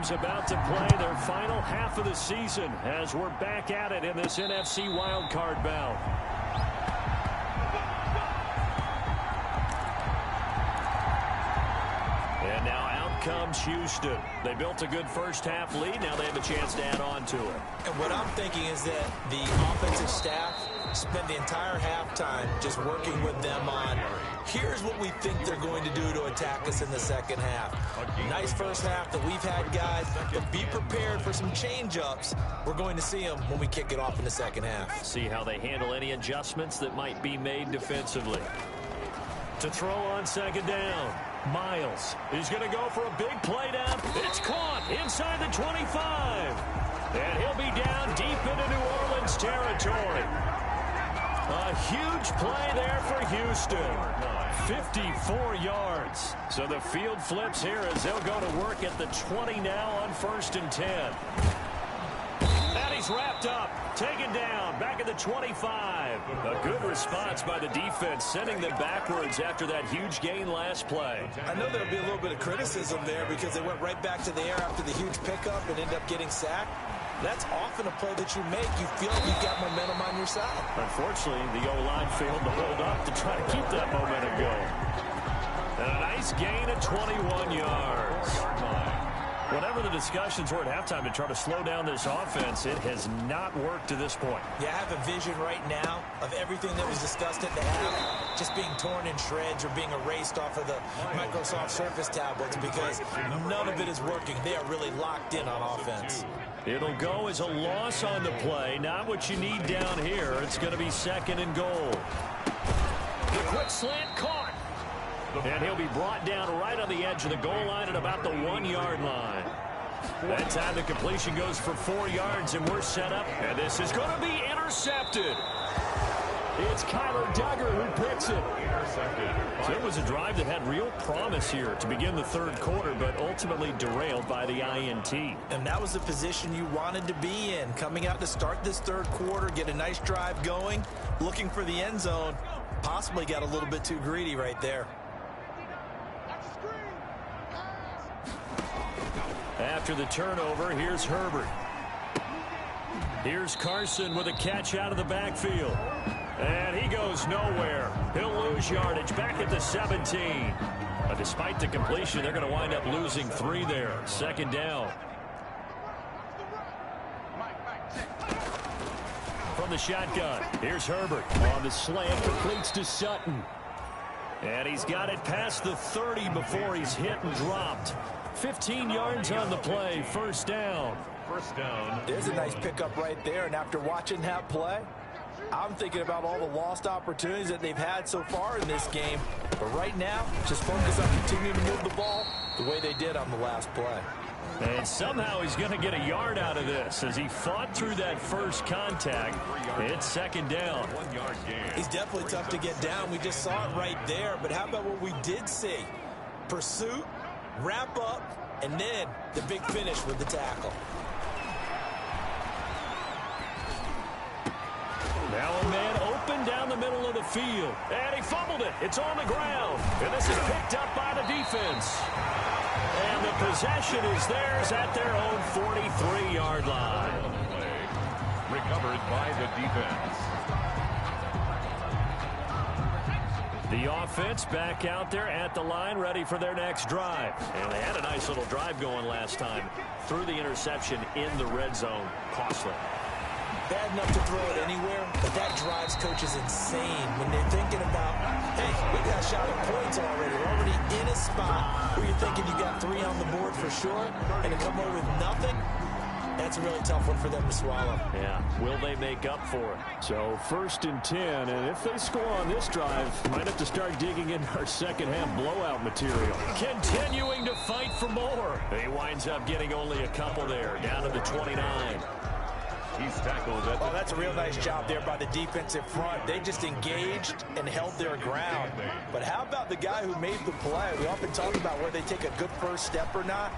team's about to play their final half of the season as we're back at it in this NFC wildcard bout. And now out comes Houston. They built a good first-half lead. Now they have a chance to add on to it. And what I'm thinking is that the offensive staff spend the entire halftime just working with them on, here's what we think they're going to do to attack us in the second half. Nice first half that we've had, guys, but be prepared for some change-ups. We're going to see them when we kick it off in the second half. See how they handle any adjustments that might be made defensively. To throw on second down. Miles. He's going to go for a big play down. It's caught inside the 25. And he'll be down deep into New Orleans territory. A huge play there for Houston. 54 yards. So the field flips here as they'll go to work at the 20 now on 1st and 10. And he's wrapped up. Taken down. Back at the 25. A good response by the defense, sending them backwards after that huge gain last play. I know there'll be a little bit of criticism there because they went right back to the air after the huge pickup and ended up getting sacked. That's often a play that you make. You feel like you've got momentum on your side. Unfortunately, the O-line failed to hold up to try to keep that momentum going. And a nice gain of 21 yards. Whatever the discussions were at halftime to try to slow down this offense, it has not worked to this point. Yeah, I have a vision right now of everything that was discussed at the half just being torn in shreds or being erased off of the Microsoft Surface tablets because none of it is working. They are really locked in on offense. It'll go as a loss on the play. Not what you need down here. It's going to be 2nd and goal. The quick slant caught. And he'll be brought down right on the edge of the goal line at about the 1-yard line. That time the completion goes for 4 yards, and we're set up. And this is going to be intercepted. It's Kyler Duggar who picks it. So it was a drive that had real promise here to begin the third quarter, but ultimately derailed by the INT. And that was the position you wanted to be in. Coming out to start this third quarter, get a nice drive going, looking for the end zone. Possibly got a little bit too greedy right there. After the turnover, here's Herbert. Here's Carson with a catch out of the backfield. And he goes nowhere. He'll lose yardage back at the 17. But despite the completion, they're going to wind up losing 3 there. 2nd down. From the shotgun, here's Herbert. On the slant, completes to Sutton. And he's got it past the 30 before he's hit and dropped. 15 yards on the play, 1st down. First down. There's a nice pickup right there, and after watching that play, I'm thinking about all the lost opportunities that they've had so far in this game. But right now, just focus on continuing to move the ball the way they did on the last play. And somehow he's going to get a yard out of this as he fought through that first contact. It's 2nd down. 1-yard gain. He's definitely tough to get down. We just saw it right there. But how about what we did see? Pursuit, wrap up, and then the big finish with the tackle. Now a man open down the middle of the field. And he fumbled it. It's on the ground. And this is picked up by the defense. And the possession is theirs at their own 43-yard line. Recovered by the defense. The offense back out there at the line, ready for their next drive. And they had a nice little drive going last time. Threw the interception in the red zone. Costly. Bad enough to throw it anywhere, but that drives coaches insane when they're thinking about, hey, we got a shot at points already. We're already in a spot where you're thinking you got 3 on the board for sure, and to come away with nothing, that's a really tough one for them to swallow. Yeah, will they make up for it? So 1st and 10, and if they score on this drive, might have to start digging into our second half blowout material. Continuing to fight for more. He winds up getting only a couple there, down to the 29. He's tackled at the... Oh, that's a real nice job there by the defensive front. They just engaged and held their ground. But how about the guy who made the play? We often talk about whether they take a good first step or not.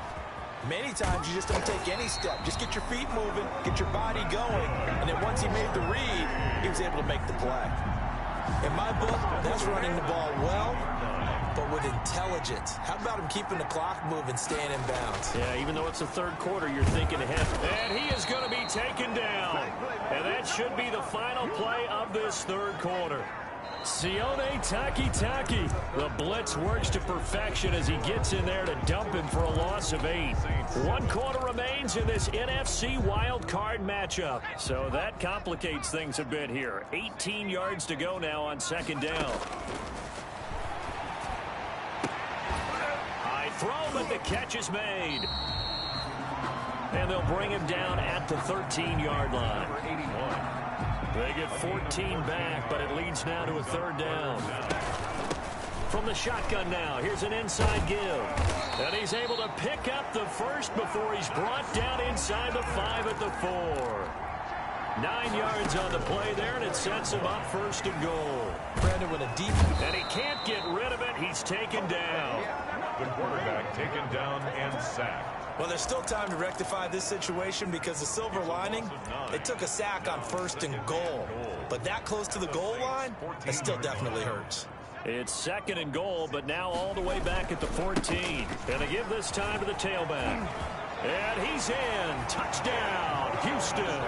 Many times you just don't take any step. Just get your feet moving, get your body going, and then once he made the read, he was able to make the play. In my book, that's running the ball well but with intelligence. How about him keeping the clock moving, staying in bounds? Yeah, even though it's the third quarter, you're thinking ahead. And he is going to be taken down. And that should be the final play of this third quarter. Sione Takitaki. The blitz works to perfection as he gets in there to dump him for a loss of 8. 1 quarter remains in this NFC wild card matchup. So that complicates things a bit here. 18 yards to go now on second down. High throw, but the catch is made. And they'll bring him down at the 13-yard line. They get 14 back, but it leads now to a third down. From the shotgun now, here's an inside give. And he's able to pick up the first before he's brought down inside the 5 at the 4. 9 yards on the play there, and it sets him up first and goal. Brandon with a deep. And he can't get rid of it. He's taken down. The quarterback taken down and sacked. Well, there's still time to rectify this situation because the silver lining, they took a sack on first and goal. But that close to the goal line, that still definitely hurts. It's second and goal, but now all the way back at the 14. Gonna give this time to the tailback. And he's in. Touchdown, Houston.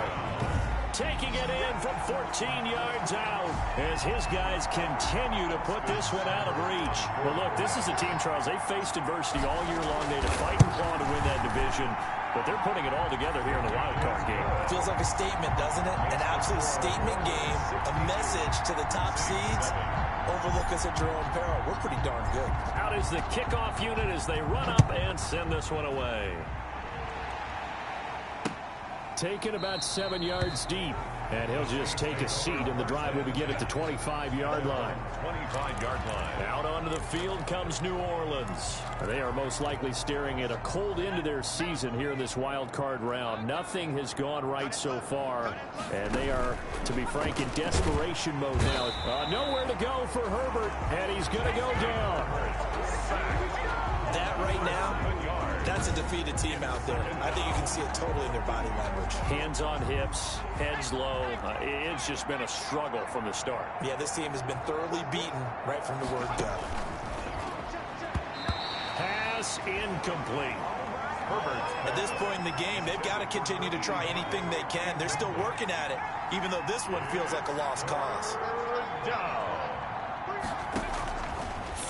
Taking it in from 14 yards out as his guys continue to put this one out of reach. Well, look, this is a team, Charles. They faced adversity all year long. They had to fight and claw to win that division, but they're putting it all together here in the wild card game. Feels like a statement, doesn't it? An absolute statement game, a message to the top seeds. Overlook us at your own peril. We're pretty darn good. Out is the kickoff unit as they run up and send this one away. Taken about 7 yards deep, and he'll just take a seat, and the drive will begin at the 25-yard line. 25-yard line. Out onto the field comes New Orleans. They are most likely staring at a cold end to their season here in this wild card round. Nothing has gone right so far, and they are, to be frank, in desperation mode now. Nowhere to go for Herbert, and he's going to go down. That right now, that's a defeated team out there. I think you can see it totally in their body language. Hands on hips, heads low. It's just been a struggle from the start. Yeah, this team has been thoroughly beaten right from the word go. Pass incomplete. Herbert. At this point in the game, they've got to continue to try anything they can. They're still working at it, even though this one feels like a lost cause. Down.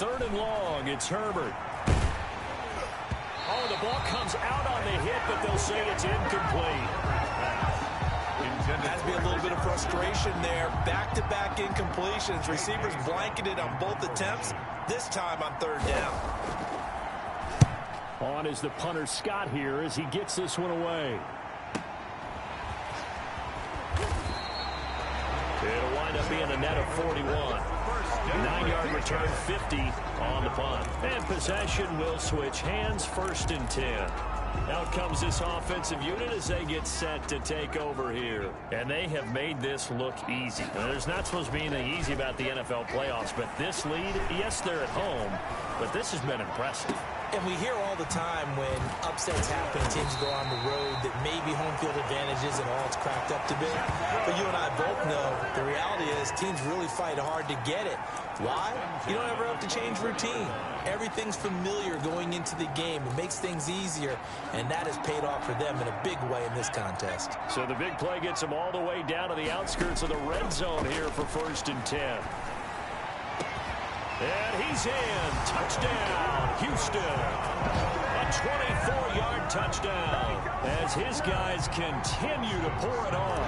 Third and long, it's Herbert. Oh, the ball comes out on the hit, but they'll say it's incomplete. Has to be a little bit of frustration there. Back-to-back incompletions. Receivers blanketed on both attempts, this time on third down. On is the punter Scott here as he gets this one away. It'll wind up being a net of 41. 9-yard return, 50 on the punt. And possession will switch hands, first and 10. Out comes this offensive unit as they get set to take over here. And they have made this look easy. Now, there's not supposed to be anything easy about the NFL playoffs, but this lead, yes, they're at home, but this has been impressive. And we hear all the time when upsets happen, teams go on the road, that maybe home field advantage isn't all it's cracked up to be. But you and I both know the reality is teams really fight hard to get it. Why? You don't ever have to change routine. Everything's familiar going into the game. It makes things easier, and that has paid off for them in a big way in this contest. So the big play gets them all the way down to the outskirts of the red zone here for first and 10. And he's in. Touchdown, Houston. A 24-yard touchdown as his guys continue to pour it on.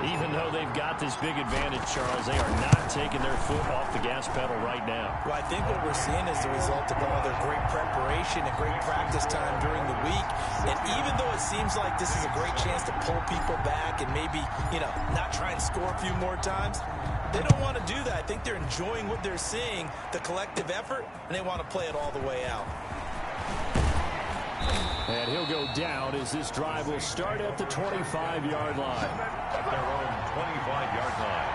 Even though they've got this big advantage, Charles, they are not taking their foot off the gas pedal right now. Well, I think what we're seeing is the result of all their great preparation and great practice time during the week. And even though it seems like this is a great chance to pull people back and maybe, not try and score a few more times, they don't want to do that. I think they're enjoying what they're seeing, the collective effort, and they want to play it all the way out. And he'll go down as this drive will start at the 25-yard line. At their own 25-yard line.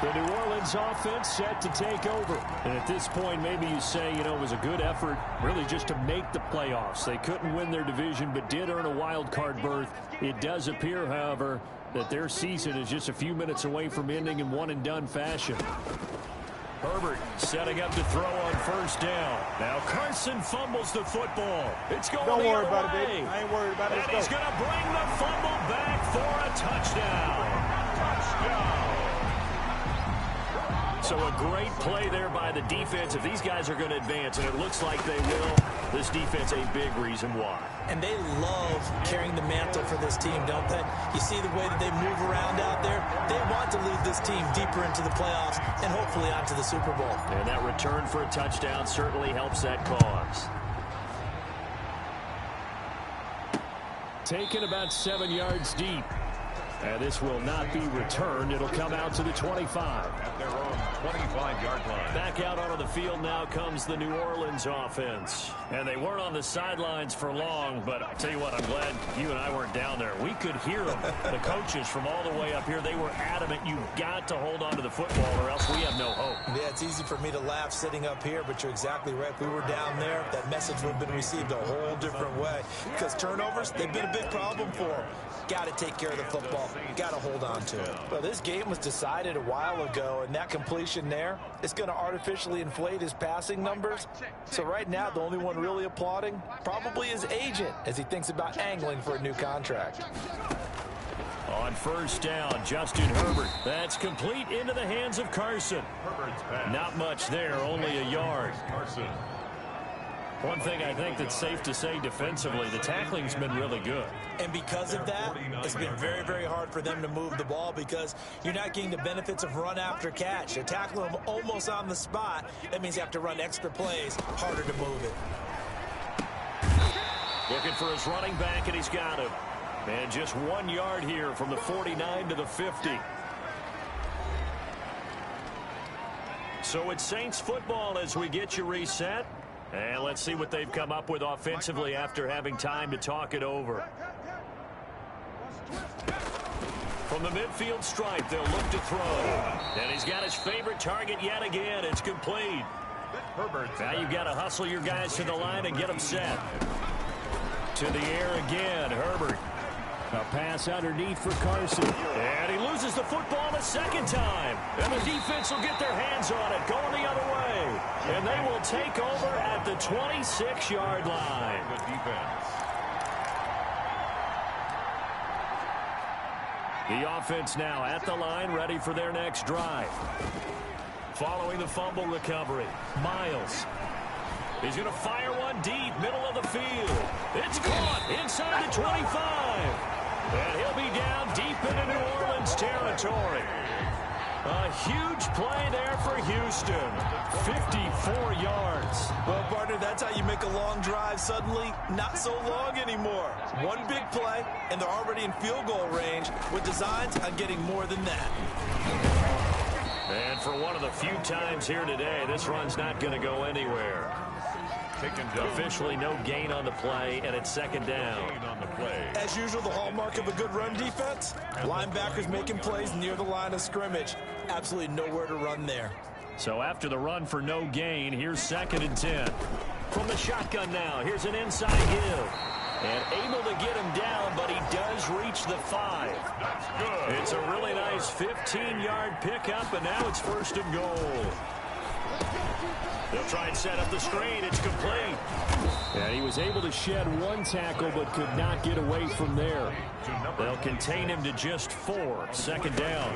The New Orleans offense set to take over. And at this point, maybe you say, it was a good effort really just to make the playoffs. They couldn't win their division, but did earn a wild card berth. It does appear, however, that their season is just a few minutes away from ending in one-and-done fashion. Herbert setting up to throw on first down. Now Carson fumbles the football. It's going Don't the worry other about way. it, baby. I ain't worried about it. And Let's he's go. going to bring the fumble back for a touchdown. So a great play there by the defense. If these guys are going to advance, and it looks like they will, this defense a big reason why. And they love carrying the mantle for this team, don't they? You see the way that they move around out there? They want to lead this team deeper into the playoffs and hopefully onto the Super Bowl. And that return for a touchdown certainly helps that cause. Taken about 7 yards deep. And this will not be returned. It'll come out to the 25. At their own 25-yard line. Back out onto the field now comes the New Orleans offense. And they weren't on the sidelines for long, but I'll tell you what, I'm glad you and I weren't down there. We could hear them. The coaches from all the way up here, they were adamant, you've got to hold on to the football or else we have no hope. Yeah, it's easy for me to laugh sitting up here, but you're exactly right. If we were down there, that message would have been received a whole different way. Because turnovers, they've been a big problem for them. Got to take care of the football. Got to hold on to it. Well, this game was decided a while ago, and that completion there is going to artificially inflate his passing numbers. So right now, the only one really applauding probably his agent as he thinks about angling for a new contract. On first down, Justin Herbert. That's complete into the hands of Carson. Herbert's pass. Not much there, only a yard. Carson. One thing I think that's safe to say defensively, the tackling's been really good. And because of that, it's been very, very hard for them to move the ball because you're not getting the benefits of run after catch. They're tackling them almost on the spot. That means you have to run extra plays, harder to move it. Looking for his running back, and he's got him. And just 1 yard here from the 49 to the 50. So it's Saints football as we get you reset. And let's see what they've come up with offensively after having time to talk it over. From the midfield stripe, they'll look to throw. And he's got his favorite target yet again. It's complete. Herbert's Now you've got to hustle your guys to the line and get them set. To the air again, Herbert. A pass underneath for Carson. And he loses the football a second time. And the defense will get their hands on it, going the other way. And they will take over at the 26-yard line. good defense. The offense now at the line, ready for their next drive. Following the fumble recovery, Miles. He's going to fire one deep, middle of the field. It's caught inside the 25. And he'll be down deep into New Orleans territory. A huge play there for Houston. 54 yards. Well, partner, that's how you make a long drive suddenly not so long anymore. One big play, and they're already in field goal range with designs on getting more than that. And for one of the few times here today, this run's not going to go anywhere. Officially no gain on the play, and it's second down. On the play. As usual, the hallmark of a good run defense, linebackers making plays near the line of scrimmage. Absolutely nowhere to run there. So after the run for no gain, here's 2nd and 10. From the shotgun now, here's an inside give. And able to get him down, but he does reach the 5. That's good. It's a really nice 15-yard pickup, and now it's 1st and goal. They'll try and set up the screen. It's complete. And he was able to shed one tackle, but could not get away from there. They'll contain him to just 4. 2nd down.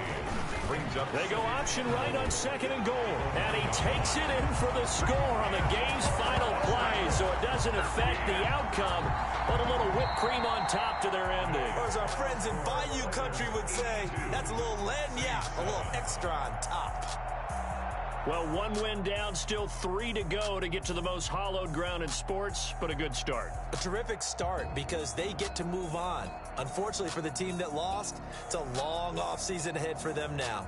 They go option right on 2nd and goal. And he takes it in for the score on the game's final play, so it doesn't affect the outcome, but a little whipped cream on top to their ending. Or as our friends in Bayou Country would say, that's a little lagniappe, a little extra on top. Well, 1 win down, still 3 to go to get to the most hallowed ground in sports, but a good start. A terrific start because they get to move on. Unfortunately for the team that lost, it's a long offseason ahead for them now.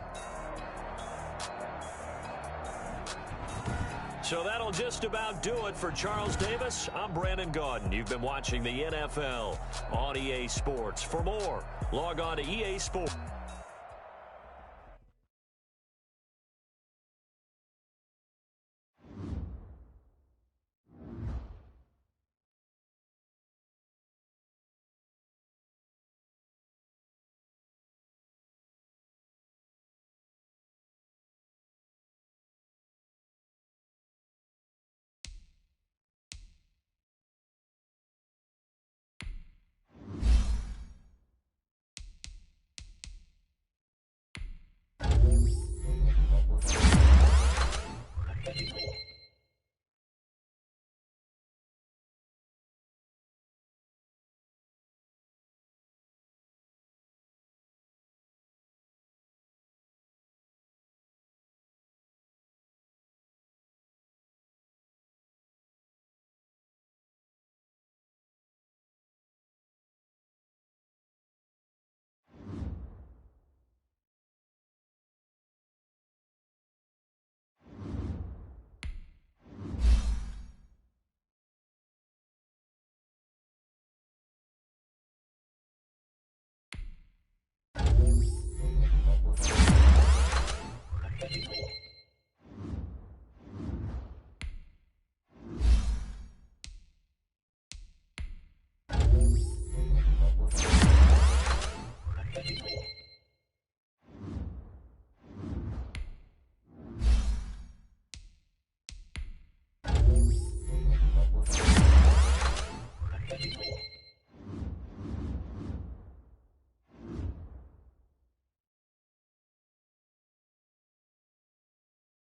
So that'll just about do it for Charles Davis. I'm Brandon Gaudin. You've been watching the NFL on EA Sports. For more, log on to EA Sports.